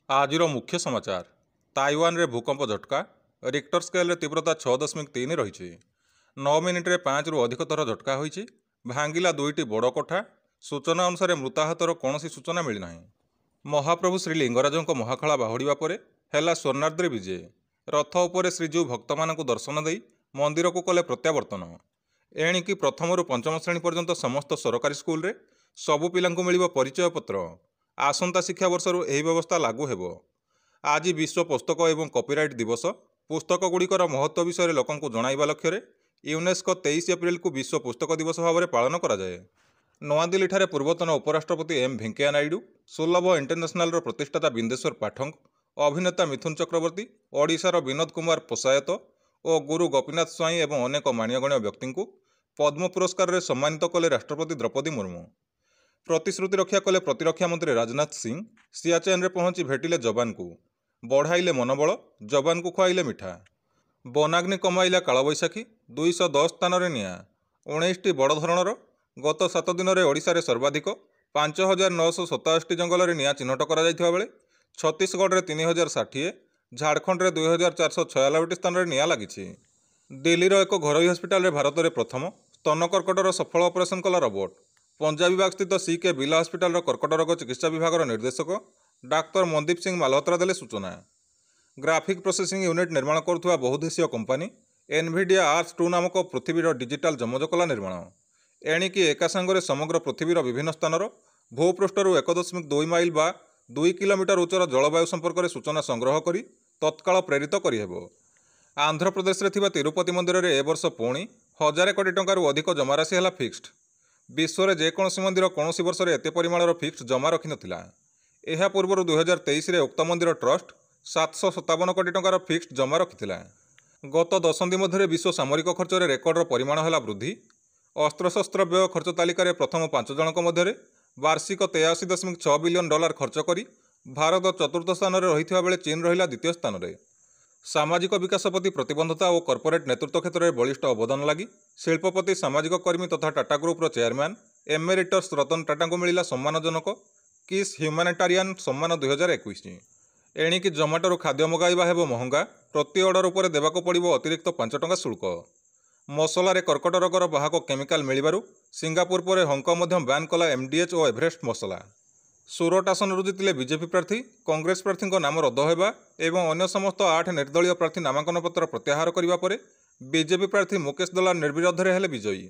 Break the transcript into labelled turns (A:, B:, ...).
A: आजिर मुख्य समाचार। ताइवान रे भूकंप झटका। रिक्टर स्केल तीव्रता 6.3 रही। 9 मिनिट्रे 5 रु अधिक थर झटका होईछि। भांगिला दुईटी बड़ कोठा। सूचना अनुसार मृताहतर कौन सूचना मिलना। महाप्रभु श्री लिंगराजों महाखला बाहुड़ा पर है स्वर्णाद्री विजे। रथ उपरे श्रीजीव भक्त मान दर्शन दे मंदिर को कले प्रत्यावर्तन। एणिकी प्रथम रु पंचम श्रेणी पर्यंत समस्त सरकारी स्कूल रे सबु पिलांकु मिलिबो परिचय पत्र। आसंता शिक्षा वर्षर यह व्यवस्था लागू हेबो। आज विश्व पुस्तक एवं कॉपीराइट दिवस। पुस्तक गुड़िकर महत्व विषय लोकंकु जणाइबा लक्ष्य यूनेस्को 23 एप्रिल को विश्व पुस्तक दिवस भाव में पालन कराए। नूआदिल्ली ठारे पूर्वतन उपराष्ट्रपति एम वेंकैया नायडू, सुलभ इंटरनेशनल प्रतिष्ठाता बिंदेश्वर पाठक, अभिनेता मिथुन चक्रवर्ती, ओडिशार विनोद कुमार पोसायत और गुरु गोपीनाथ स्वाई एवं अनेक मान्यगण्य व्यक्ति को पद्म पुरस्कार रे सम्मानित कले राष्ट्रपति द्रौपदी मुर्मू। प्रतिश्रुति रक्षा कले प्रतिरक्षा मंत्री राजनाथ सिंह। सियाचेन रे पहुंची भेटिले जवान को, बढ़ाइले मनोबल, जवान को खुआइले मिठा। बनाग्नि कमाइला कालबैशाखी। 210 स्थान में निआ। 19टी बड़ धरणर। गत 7 दिन में ओडिशा रे सर्वाधिक 5987 जंगल में निआ चिन्हट करा बेले छत्तीसगढ़ में 3060, झारखंड में 2496 स्थान में निआ लगी। दिल्लीर एक घरोई हस्पिटाल भारत में प्रथम स्तन कर्कटर सफल ऑपरेशन कला रोबोट। पंजाब विभाग स्थित सीके बिला हस्पिटाल कर्कट रोग चिकित्सा विभाग निर्देशक डाक्तर मनदीप सिंह मालहोत्रा देले सूचना। ग्राफिक प्रोसेसिंग यूनिट निर्माण करुवा बहुदेशीय कंपानी एनविडिया आर्स 2 नामक पृथ्वीर डिजिटाल जमजकला निर्माण। एणिकी एका सांगरे समग्र पृथ्वीर विभिन्न स्थानर भूपृष्ठर 1.2 माइल बा 2 किलोमीटर उच्चर जलवायु संपर्क में सूचना संग्रह कर तत्काल प्रेरित करिहेबो। आंध्र प्रदेश में थिबा तिरुपति मंदिर में ए वर्ष पुणी 1000 कोटी टंकारु अधिक जमाराशि है फिक्स्ड। विश्व में जेकोसी मंदिर कौन वर्ष में एत परिमाणर फिक्स्ड जमा रखि नथिला। एहा पूर्व 2023 में उक्त मंदिर ट्रस्ट 757 कोटी टंकार फिक्स्ड जमा रखिथिला। गत दशंधि मध्य विश्व सामरिक खर्च में रेकर्डर परिमाण है वृद्धि। अस्त्रशस्त्र व्यय खर्च तालिकार प्रथम 5 जनक मध्य वार्षिक 83.6 बिलियन डॉलर खर्च करी भारत चतुर्थ स्थान में रही बेले चीन रहिला द्वितीय स्थान में। सामाजिक विकास प्रति प्रतिबद्धता और कॉर्पोरेट नेतृत्व क्षेत्र में बलिष्ठ अवदान लगी शिल्पपति सामाजिक कर्मी तथा Tata group chairman emeritus Ratan Tata को मिला सम्मानजनक किस ह्यूमानिटारियन सम्मान 2021। एणिकी जोमाटोरू खाद्य मगाइबा हेबो महंगा। प्रति ऑर्डर उपर देवाको पड़िबो अतिरिक्त 5 टंका शुल्क। मसलारे कर्कट रोगर बाहक केमिकाल मिलिबारु सिंगापुर पर हंकंग मध्य बैन कला एमडीएच और एभरेस्ट मसला। सूरत आसनरू जीतिले बीजेपी प्रार्थी। कांग्रेस प्रार्थी नाम रद्द होगा एवं अन्य समस्त 8 निर्दलीय प्रार्थी नामांकन पत्र प्रत्याहार करने पर बीजेपी प्रार्थी मुकेश दलाल निर्विरोध हेले विजयी।